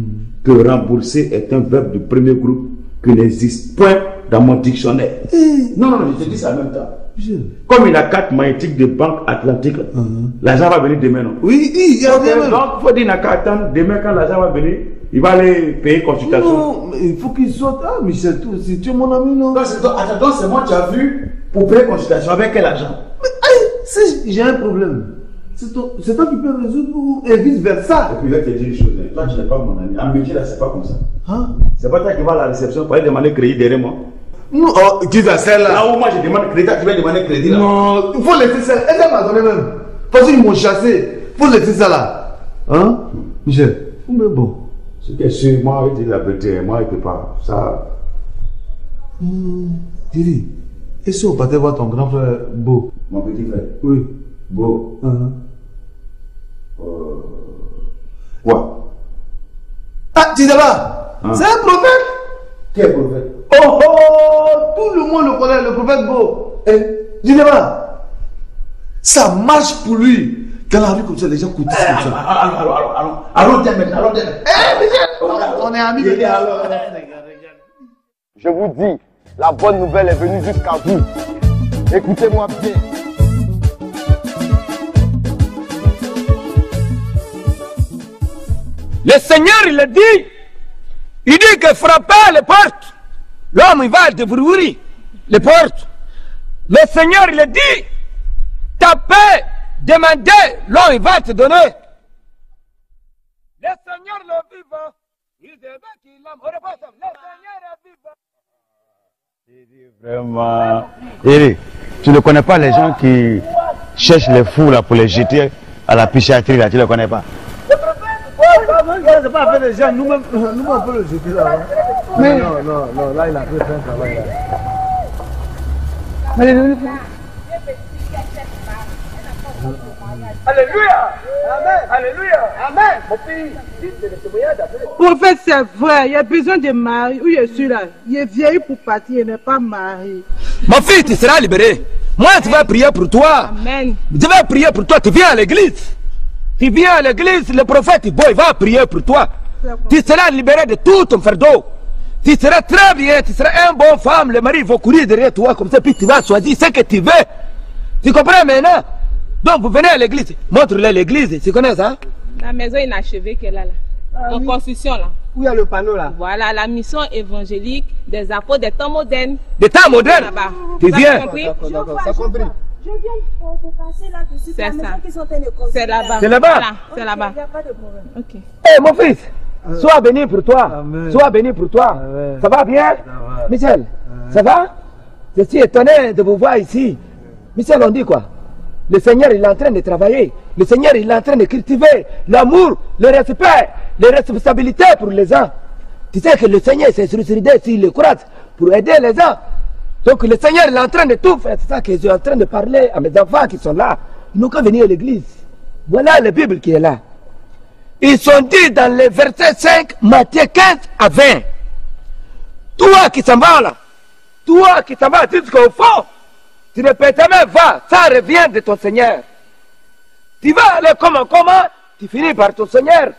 que rembourser est un verbe de premier groupe qui n'existe point dans mon dictionnaire. Non, je te dis ça en même temps. Comme il a carte magnétique de banque Atlantique, l'argent va venir demain, non? Oui, il y a donc, il faut dire qu'il attendre demain quand l'argent va venir, il va aller payer consultation. Non, mais il faut qu'il sorte. Ah, Michel, toi aussi, tu es mon ami, non? Donc, c'est moi qui as vu pour payer consultation. Avec quel argent? Mais, si j'ai un problème, c'est toi qui peux résoudre et vice versa. Et puis, je vais te dire une chose. Toi, tu n'es pas mon ami. En métier, là, c'est pas comme ça. Hein? C'est pas toi qui vas à la réception pour aller demander crédit derrière moi. Non, qui va celle là? Là où moi je demande crédit, tu vas demander crédit là. Non, il faut laisser ça. Elle m'a donné même. Parce qu'ils m'ont chassé. Il faut laisser ça là. Hein? Michel? Mais bon. Ce qui est sûr, moi, je dis la vérité. Moi, je ne peux pas. Ça. Didi, Et si on partait voir ton grand frère Beau? Mon petit frère? Oui. Beau. Quoi? Ah, tu sais pas? C'est un prophète? Quel prophète? Oh oh, tout le monde le connaît, le prophète Beau. Tu sais pas? Ça marche pour lui. Dans la rue comme ça, les gens coûtent comme ça. Allons, tiens maintenant, allons, tiens. On est amis. Je vous dis, la bonne nouvelle est venue jusqu'à vous. Écoutez-moi bien. Le Seigneur, il a dit, il dit que frapper les portes, l'homme, il va ouvrir les portes. Le Seigneur, il a dit, taper, demander, l'homme, il va te donner. Le Seigneur, le vivant, il devait qu'il l'aime. Le Seigneur est vivant. Vraiment. Eric, tu ne connais pas les gens qui cherchent les fous là pour les jeter à la psychiatrie là, tu ne les connais pas? C'est pas fait les gens, nous-mêmes on peut le jeter là. Mais non, là il a fait un travail là. Alléluia. Amen. Alléluia. Amen. Mon fils, Prophète, c'est vrai, il y a besoin de mari. Où je suis là? Il est vieilli pour partir, il n'est pas marié. Mon fils, tu seras libéré. Moi, tu vas prier pour toi. Amen. Je vais prier pour toi. Tu viens à l'église. Tu viens à l'église, le prophète, il va prier pour toi. Tu seras libéré de tout ton fardeau. Tu seras très bien, tu seras une bonne femme. Le mari va courir derrière toi comme ça, puis tu vas choisir ce que tu veux. Tu comprends maintenant? Donc vous venez à l'église. Montre-le l'église, tu connais ça? La maison inachevée qu'elle a là. En construction là. Où il y a le panneau là? Voilà, la mission évangélique des apôtres des temps modernes. Des temps modernes? Tu viens? Ça compris? Je viens de passer là-dessus. C'est ça. C'est là-bas. C'est là-bas? Voilà, c'est là-bas. Il n'y a pas de problème. Ok. Hé mon fils, sois béni pour toi. Sois béni pour toi. Ça va bien? Michel, ça va? Je suis étonné de vous voir ici. Michel, on dit quoi? Le Seigneur, il est en train de travailler. Le Seigneur, il est en train de cultiver l'amour, le respect, les responsabilités pour les gens. Tu sais que le Seigneur s'est suicidé sur le croix pour aider les gens. Donc le Seigneur, il est en train de tout faire. C'est ça que je suis en train de parler à mes enfants qui sont là. Ils n'ont qu'à venir à l'église. Voilà la Bible qui est là. Ils sont dit dans le verset 5, Matthieu 15 à 20. Toi qui s'en vas là, toi qui s'en vas jusqu'au fond, tu ne peux jamais va, ça revient de ton Seigneur. Tu vas aller comment, tu finis par ton Seigneur.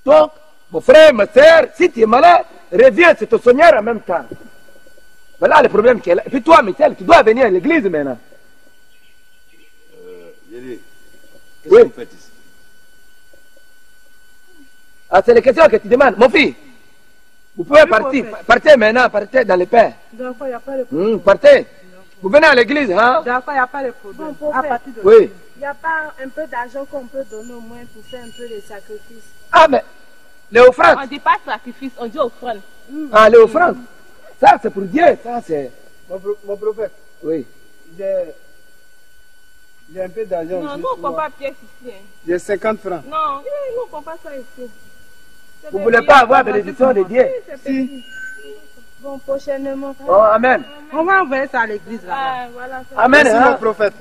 Donc, mon frère, ma soeur, si tu es malade, reviens sur ton Seigneur en même temps. Voilà le problème qui est là. Et puis toi, Michel, tu dois venir à l'église maintenant. Qu'est-ce Oui. que vous faites ici? Ah, c'est les questions que tu demandes. Mon fils, vous pouvez partir. Partez maintenant, partez dans le pain. D'accord, il n'y a pas de problème. Partez. Vous venez à l'église, hein? D'accord, il n'y a pas de problème. Bon, À partir de Oui. Il n'y a pas un peu d'argent qu'on peut donner au moins pour faire un peu de sacrifice. Ah, mais les offrandes. On ne dit pas sacrifice, on dit offrande. Ah, les offrandes. Ça, c'est pour Dieu. Ça, c'est. Mon prophète, Oui. j'ai un peu d'argent. Non, nous on ne prend pas pièce ici. Hein. J'ai 50 francs. Non, nous on ne prend pas ça ici. Vous ne voulez pas avoir bénédiction de Dieu? Si. Bon, prochainement. Oh, amen. On va envoyer ça à l'église là. Ah, voilà, Amen. Merci, Hein? mon prophète.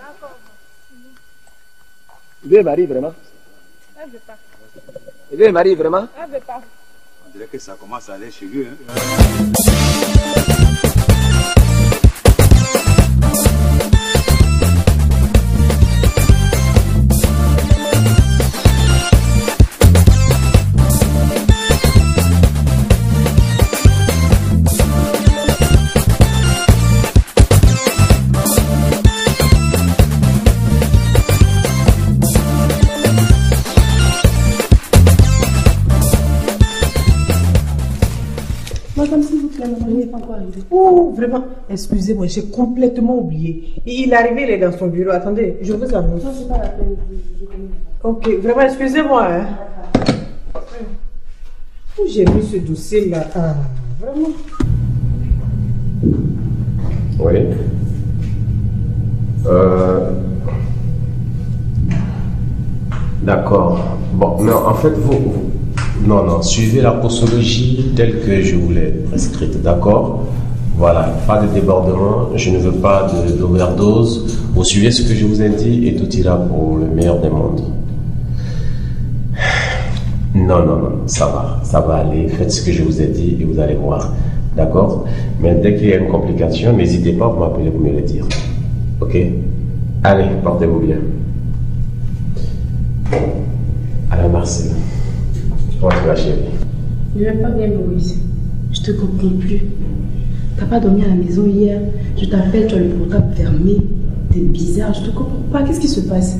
Il veut Marie vraiment? Elle ne veut pas. Il veut Marie vraiment? Elle ne veut pas. On dirait que ça commence à aller chez lui. Hein? Madame, s'il vous plaît, maman, il n'est pas encore arrivé. Oh, vraiment, excusez-moi, j'ai complètement oublié. Il est arrivé, il est dans son bureau. Attendez, je vous annonce. Non, c'est pas la peine, je connais. Ok, vraiment, excusez-moi. Hein. Où j'ai mis ce dossier-là? Ah, vraiment. Oui. D'accord. Bon, non, en fait, non, suivez la posologie telle que je vous l'ai prescrite, d'accord? Voilà, pas de débordement, je ne veux pas d'overdose. Vous suivez ce que je vous ai dit et tout ira pour le meilleur des mondes. Non, ça va aller. Faites ce que je vous ai dit et vous allez voir. D'accord? Mais dès qu'il y a une complication, n'hésitez pas à m'appeler pour me le dire. Ok? Allez, portez-vous bien. Alors Marcel, comment tu vas chérie? Je vais pas bien, Maurice. Je te comprends plus. T'as pas dormi à la maison hier. Je t'appelle, tu as le portable fermé. T'es bizarre, je te comprends pas. Qu'est-ce qui se passe?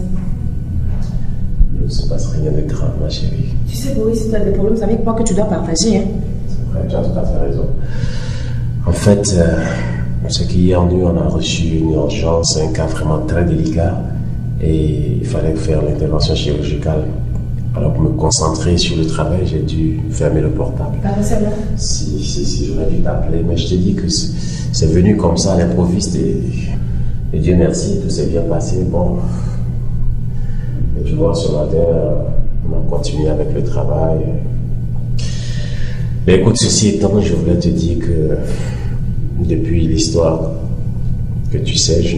Il ne se passe rien de grave, ma chérie. Tu sais, Maurice, si tu as des problèmes avec moi que tu dois partager. Hein? C'est vrai, tu as tout à fait raison. En fait, c'est qu'hier nuit, on a reçu une urgence, un cas vraiment très délicat. Et il fallait faire l'intervention chirurgicale. Alors pour me concentrer sur le travail, j'ai dû fermer le portable. Pas récemment? Si, j'aurais dû t'appeler, mais je t'ai dit que c'est venu comme ça à l'improviste et Dieu merci, tout s'est bien passé. Bon, et tu vois, ce matin, on a continué avec le travail. Mais écoute, ceci étant, je voulais te dire que depuis l'histoire, que tu sais, je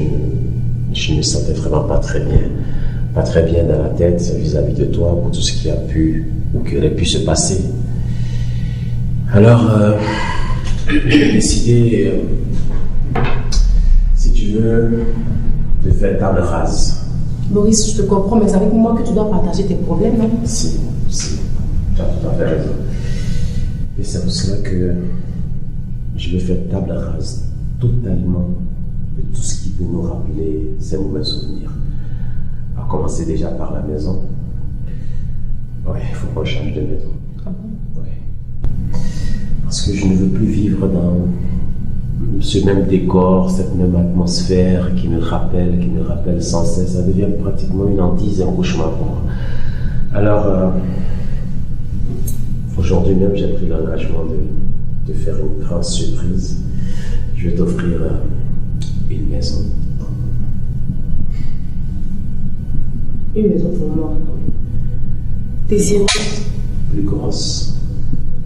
ne me sentais vraiment pas très bien dans la tête vis-à-vis de toi pour tout ce qui a pu ou qui aurait pu se passer. Alors, j'ai décidé, si tu veux, de faire table rase. Maurice, je te comprends, mais c'est avec moi que tu dois partager tes problèmes, non? Si, tu as tout à fait raison. Et c'est pour cela que je vais faire table rase totalement de tout ce qui peut nous rappeler ces mauvais souvenirs. À commencer déjà par la maison. Ouais, il faut qu'on change de maison. Ah bon? Ouais. Parce que je ne veux plus vivre dans ce même décor, cette même atmosphère qui me rappelle sans cesse. Ça devient pratiquement une hantise, un cauchemar pour moi. Alors, aujourd'hui même, j'ai pris l'engagement de faire une grande surprise. Je vais t'offrir une maison. Une maison pour moi. Désirée. Plus grosse,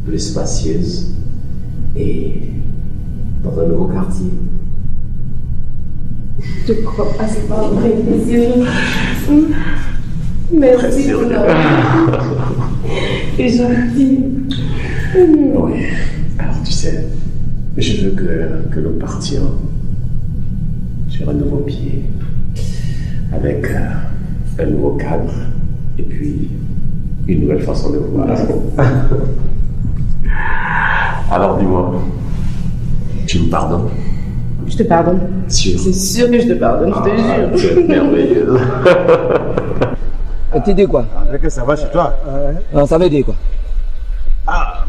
plus spacieuse et dans un nouveau quartier. Je crois pas, c'est pas vrai, Désirée. Merci. C'est gentil. Oui, alors tu sais, je veux que nous partions sur un nouveau pied, avec un nouveau cadre, et puis une nouvelle façon de voir. Alors dis-moi, tu me pardonnes? Je te pardonne. Sûr? C'est sûr que je te pardonne, je te jure. Tu es merveilleuse. Tu dis quoi? André, que ça va chez toi? Non, ça veut dire quoi? Ah,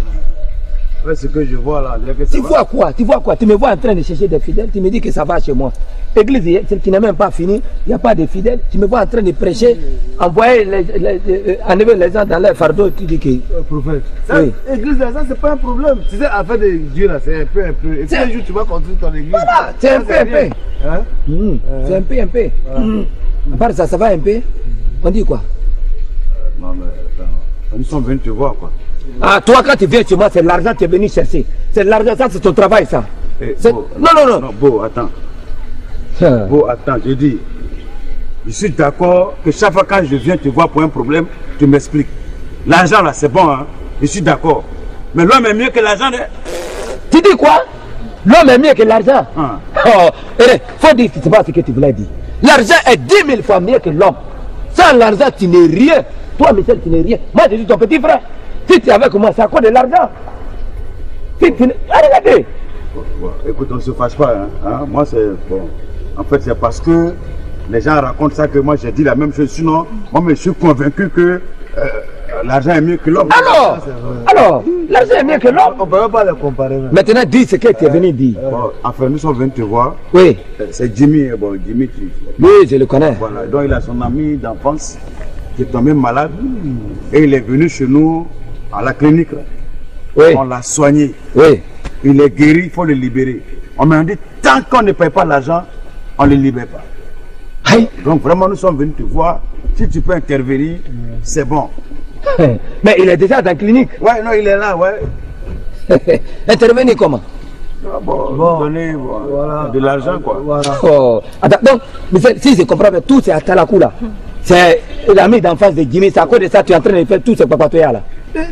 mais ce que je vois là, André, que ça tu va. vois quoi? Tu vois quoi? Tu me vois en train de chercher des fidèles, tu me dis que ça va chez moi. Église qui n'est même pas finie, il n'y a pas de fidèles. Tu me vois en train de prêcher, envoyer enlever les gens dans leur fardeau, tu dis que... Prophète, ça, oui. Église là, ça c'est pas un problème. Tu sais, affaire de Dieu là, c'est un peu. Et tous les jours tu vas construire ton église. Voilà, c'est un peu. Hein? C'est un peu. Voilà. À part ça, ça va un peu? On dit quoi? Non mais attends, nous sommes venus te voir quoi. Ah, toi quand tu viens chez moi, c'est l'argent que tu es venu chercher. C'est l'argent, ça c'est ton travail ça. Non. Beau, attends. Beau, attends, je dis. Je suis d'accord que chaque fois quand je viens te voir pour un problème, tu m'expliques. L'argent là, c'est bon, hein. Je suis d'accord. Mais l'homme est mieux que l'argent. Tu dis quoi? L'homme est mieux que l'argent. Oh, faut dire que c'est pas ce que tu voulais dire. L'argent est 10 000 fois mieux que l'homme. Sans l'argent, tu n'es rien. Toi, Michel, tu n'es rien. Moi, je suis ton petit frère. Si tu es avec moi, c'est à quoi de l'argent? Si tu n'es... Regardez. Bon, écoute, on ne se fâche pas. Hein. Moi, c'est... Bon. En fait, c'est parce que les gens racontent ça que moi, j'ai dit la même chose. Sinon, moi, je suis convaincu que l'argent est mieux que l'homme. Alors, l'argent est mieux que l'homme. On ne peut même pas le comparer. Même. Maintenant, dis ce que tu es venu dire. Bon, enfin, nous sommes venus te voir. Oui. C'est Jimmy. Bon, Jimmy, oui, je le connais. Voilà, donc il a son ami d'enfance qui est tombé malade. Et il est venu chez nous à la clinique. Oui. On l'a soigné. Oui. Il est guéri, il faut le libérer. On m'a dit, tant qu'on ne paye pas l'argent, on ne le libère pas. Aïe. Donc vraiment, nous sommes venus te voir. Si tu peux intervenir, c'est bon. Mais il est déjà dans la clinique. Ouais, non, il est là, ouais. Intervenir comment? Bon, donner voilà, de l'argent, quoi. Voilà. Oh. Attends, donc, mais si je comprends bien, tout c'est à Talakou là. C'est l'ami d'en face de Jimmy, c'est à cause de ça que tu es en train de faire tout ce papatoya là.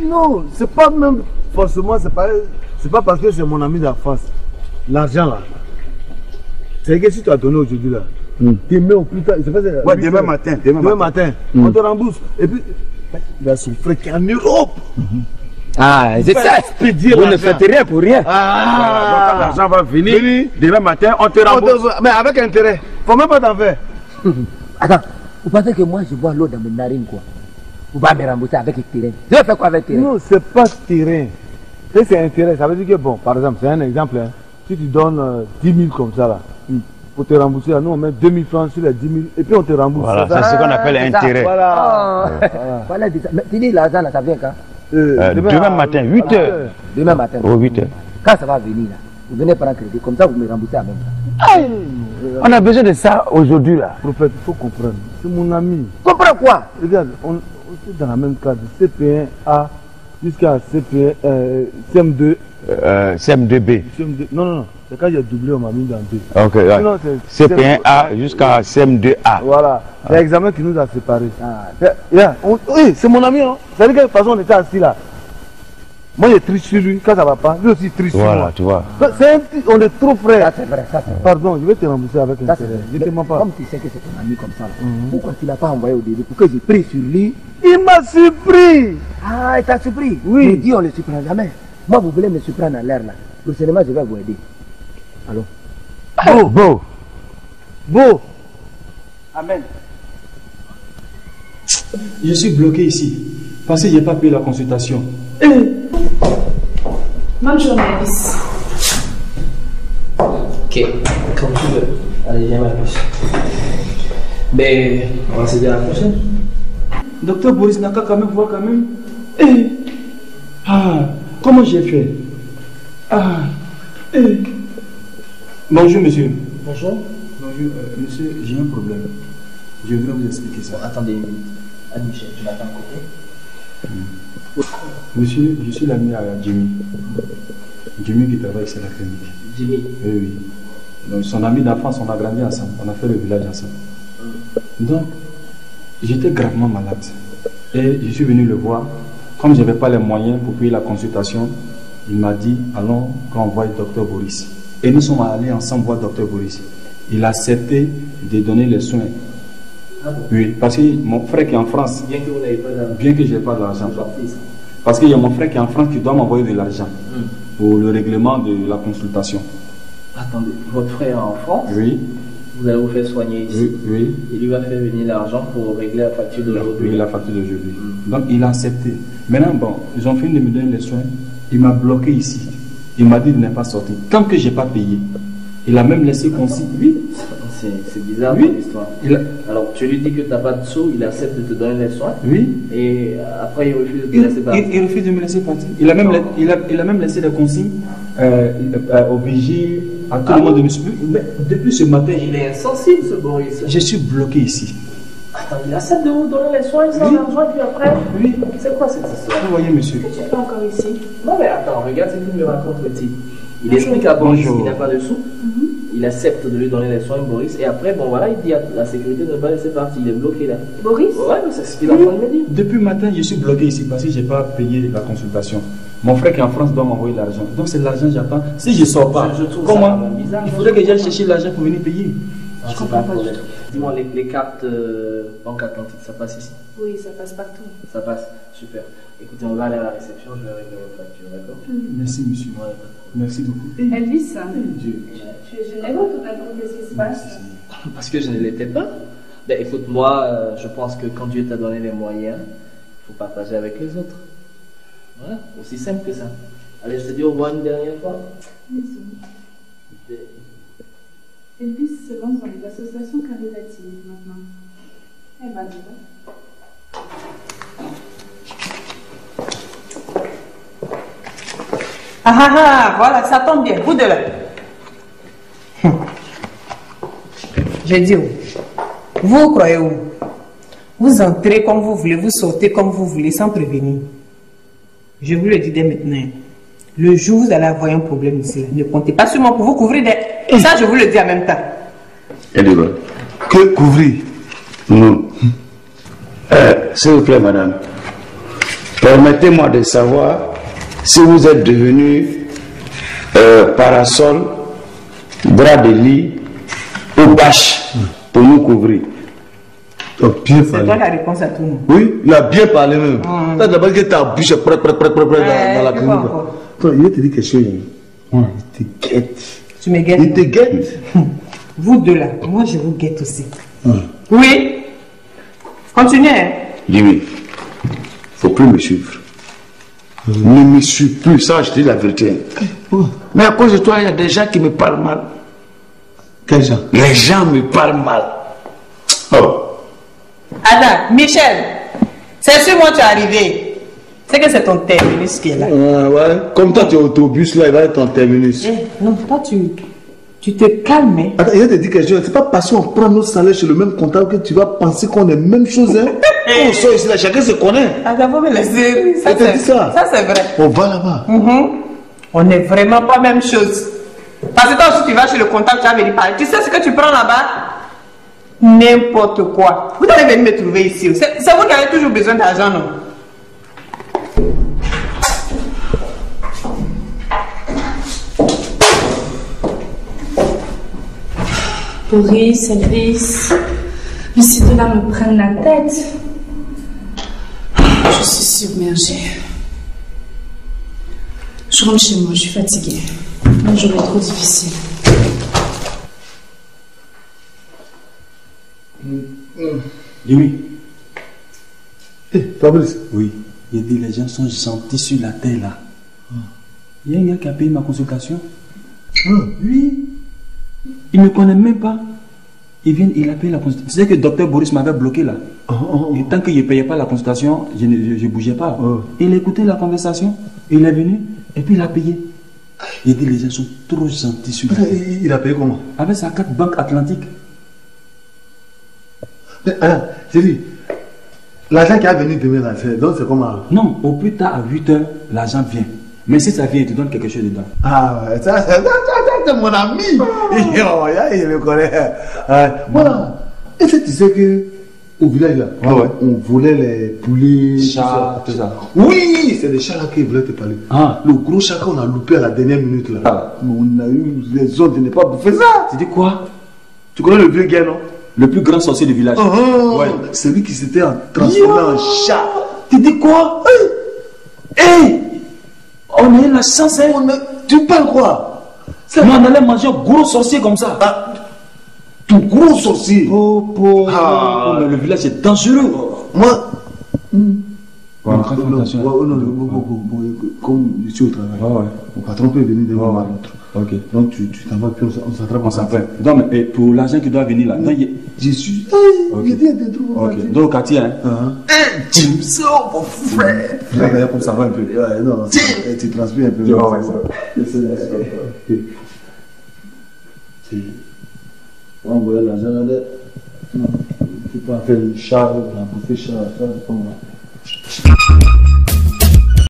Non, c'est pas même forcément, c'est pas parce que c'est mon ami d'en face. L'argent là. C'est que si tu as donné aujourd'hui là, demain ou plus tard, ouais, demain matin. Demain matin, on te rembourse. Et puis, il a son frère qui est en Europe. Ah, c'est ça. Vous ne faites rien pour rien. Donc quand l'argent va venir, demain matin, on te rembourse. Mais avec intérêt. Faut même pas t'en faire. Attends, vous pensez que moi je bois l'eau dans mes narines quoi? Vous allez me rembourser avec le terrain. Je vais faire quoi avec le terrain? Non, c'est pas terrain. C'est intérêt. Ça veut dire que bon, par exemple, c'est un exemple. Hein. Si tu donnes 10 000 comme ça là, pour te rembourser, là, nous on met 2 000 francs sur les 10 000 et puis on te rembourse. Voilà, c'est ce qu'on appelle intérêt. Voilà. Voilà. Mais tu dis l'argent là, ça vient quand? Demain matin, 8 heures. Demain matin. Oh, 8 heures. Quand ça va venir là, vous venez prendre un crédit, comme ça vous me remboursez en même temps. On a besoin de ça aujourd'hui là. Prophète, il faut comprendre. C'est mon ami. Comprends quoi? Regarde, on est dans la même classe, CP1A jusqu'à CM2. CM2B. Non. C'est quand j'ai doublé, on m'a mis dans B. Ok, ouais. CP1A jusqu'à CM2A. Voilà. C'est l'examen qui nous a séparés. Oui, c'est mon ami. Hein. Ça veut dire que de toute façon, on était assis là. Moi, je triche sur lui. Quand ça va pas, lui aussi triche sur moi. Voilà, tu vois. On est trop frères. Ça c'est vrai, ça c'est vrai. Pardon, je vais te rembourser avec un intérêt. Je te mens pas. Comme tu sais que c'est ton ami comme ça, pourquoi tu l'as pas envoyé au début pour que je prie sur lui? Il m'a surpris. Ah, il t'a surpris? Oui. Mais Dieu, on ne le surprend jamais. Moi, vous voulez me surprendre en l'air là. Prochainement, je vais vous aider. Allô? Beau. Amen. Je suis bloqué ici parce que je n'ai pas payé la consultation. Bonne journée, Alice. Ok, comme tu veux. Allez, viens ma poche. Mais on va se dire à la prochaine. Docteur Boris n'a qu'à quand même voir quand même. Comment j'ai fait? Bonjour monsieur. Bonjour. Bonjour, monsieur, j'ai un problème. Je voudrais vous expliquer ça. Bon, attendez une minute. Anne Michel, tu m'attends à côté. Monsieur, je suis l'ami à Jimmy. Jimmy qui travaille ici à la clinique. Jimmy? Oui. Donc son ami d'enfance, on a grandi ensemble. On a fait le village ensemble. Donc, j'étais gravement malade. Et je suis venu le voir. Comme je n'avais pas les moyens pour payer la consultation, il m'a dit, allons qu'on voie le docteur Boris. Et nous sommes allés ensemble voir le docteur Boris. Il a accepté de donner les soins. Ah bon? Oui, parce que mon frère qui est en France, bien que vous n'avez pas d'argent. Bien que je n'ai pas d'argent. Parce qu'il y a mon frère qui est en France qui doit m'envoyer de l'argent pour le règlement de la consultation. Attendez, votre frère est en France? Oui. Vous allez vous faire soigner ici? Oui. Il lui va faire venir l'argent pour régler la facture d'aujourd'hui? Oui, la facture d'aujourd'hui. Donc il a accepté. Maintenant, bon, ils ont fini de me donner les soins. Il m'a bloqué ici. Il m'a dit de ne pas sortir. Tant que je n'ai pas payé. Il a même laissé consigne. Oui. C'est bizarre ton histoire. Alors tu lui dis que tu n'as pas de sous, il accepte de te donner les soins. Oui. Et après il refuse de te laisser partir. Il refuse de me laisser partir. Il a même laissé des consignes au vigile, à tout le monde de me suivre. Mais depuis ce matin. Il est insensible ce Boris. Je suis bloqué ici. Attends, il accepte de vous donner les soins sans argent et puis après. Oui. C'est quoi cette histoire? Vous voyez monsieur. Qu'est-ce que tu fais encore ici? Non mais attends, regarde ce qu'il me raconte le type. Il explique à Boris qu'il n'a pas de sous. Il accepte de lui donner les soins, Boris, et après, bon voilà, il dit à la sécurité de ne pas laisser partir, il est bloqué là. Boris? Ouais, mais c'est ce qu'il est en train de me dire. Depuis le matin, je suis bloqué ici parce que je n'ai pas payé la consultation. Mon frère qui est en France doit m'envoyer l'argent. Donc c'est l'argent que j'attends. Si je ne sors pas, comment bizarre, il faudrait que j'aille chercher l'argent pour venir payer. Je comprends pas. Dis-moi, les cartes Banque Atlantique, ça passe ici? Oui, ça passe partout. Ça passe, super. Écoutez, on va aller à la réception, je vais régler votre facture, d'accord? Merci, monsieur. Merci beaucoup. Elvis, tu es généreux tout à coup, qu'est-ce qui se passe? Parce que je ne l'étais pas. Ben écoute, moi, je pense que quand Dieu t'a donné les moyens, il faut partager avec les autres. Voilà, aussi simple que ça. Allez, je te dis au revoir une dernière fois. Elvis se lance dans les associations caritatives maintenant. Eh ben, dis donc. Voilà, ça tombe bien, vous deux là. J'ai dit où? Vous croyez où? Vous entrez comme vous voulez, vous sortez comme vous voulez, sans prévenir. Je vous le dis dès maintenant. Le jour où vous allez avoir un problème ici, ne comptez pas sur moi pour vous couvrir des... Ça, je vous le dis en même temps. Que couvrir? Non. S'il vous plaît, madame, permettez-moi de savoir si vous êtes devenu parasol, drap de lit ou bâche pour nous couvrir. C'est toi la réponse à tout le monde. Oui, il a bien parlé même. T'as d'abord que ta bouche près dans la clinique. Il va te dire quelque chose. Il te guette. Tu me guettes? Il te guette. Vous deux là, moi je vous guette aussi. Oui. Continuez. Jimmy, faut plus me suivre. Ne me suis plus, ça je te dis la vérité. Mais à cause de toi, il y a des gens qui me parlent mal. Quels gens? Les gens me parlent mal. Oh. Adam, Michel, c'est sur moi tu es arrivé. C'est que c'est ton terminus qui est là. Ouais. Comme toi tu es autobus là, il va être ton terminus. Non, toi tu te calmes. Hein? Attends, il va te dire quelque chose. C'est pas parce qu'on prend nos salaires chez le même comptable que tu vas penser qu'on est même chose. Hein? On sort ici là, chacun se connaît. Attends, vous me laissez. Ça c'est vrai. On va là-bas. On n'est vraiment pas même chose. Parce que toi aussi tu vas chez le comptable, tu vas venir parler. Tu sais ce que tu prends là-bas? N'importe quoi. Vous allez venir me trouver ici. C'est vous qui avez toujours besoin d'argent, non? Boris, Elvis, mais ces deux-là me prennent la tête. Je suis submergée. Je rentre chez moi, je suis fatiguée. La journée est trop difficile. Jimmy. Fabrice. Oui. Il dit les gens sont gentils sur la terre là. Il y a un gars qui a payé ma consultation. Oui. Il ne me connaît même pas. Il vient, il a payé la consultation. Tu sais que le docteur Boris m'avait bloqué là. Et tant qu'il ne payait pas la consultation, je ne bougeais pas. Il écoutait la conversation. Il est venu et puis il a payé. Il dit les gens sont trop gentils sur la terre. Il a payé comment? Avec sa carte Banque Atlantique. J'ai dit, l'argent qui a venu demain là, donc c'est comment? Non, au plus tard à 8 h, l'argent vient. Mais si ça vient, il te donne quelque chose dedans. Ah ouais, ça c'est mon ami. Il me connaît. Voilà. Et tu sais que au village là, on volait les poulets, chats, tout ça. Oui, c'est des chats là qui voulaient te parler. Le gros chat qu'on a loupé à la dernière minute là. On a eu les autres de ne pas bouffer ça. Tu dis quoi? Tu connais le vieux gars, non? Le plus grand sorcier du village. Ouais. Celui qui s'était transformé en chat. Tu dis quoi? Hey! On a eu la chance, hein? Tu parles quoi? Mais on allait manger un gros sorcier comme ça. Tout gros sorcier. Mais le village est dangereux. Moi. Comme je suis au travail. Mon patron peut venir de l'un à l'autre. Ok. Donc tu t'en vas, puis on s'attrape. On s'attrape. Donc, et pour l'argent qui doit venir là. Je suis. Ok. Donc, Cathy, hein? Jim, c'est mon frère. Regarde comme ça va un peu. Non, tu transpires un peu. On voit l'argent là. Tu peux faire le char, la bouffer char, ça,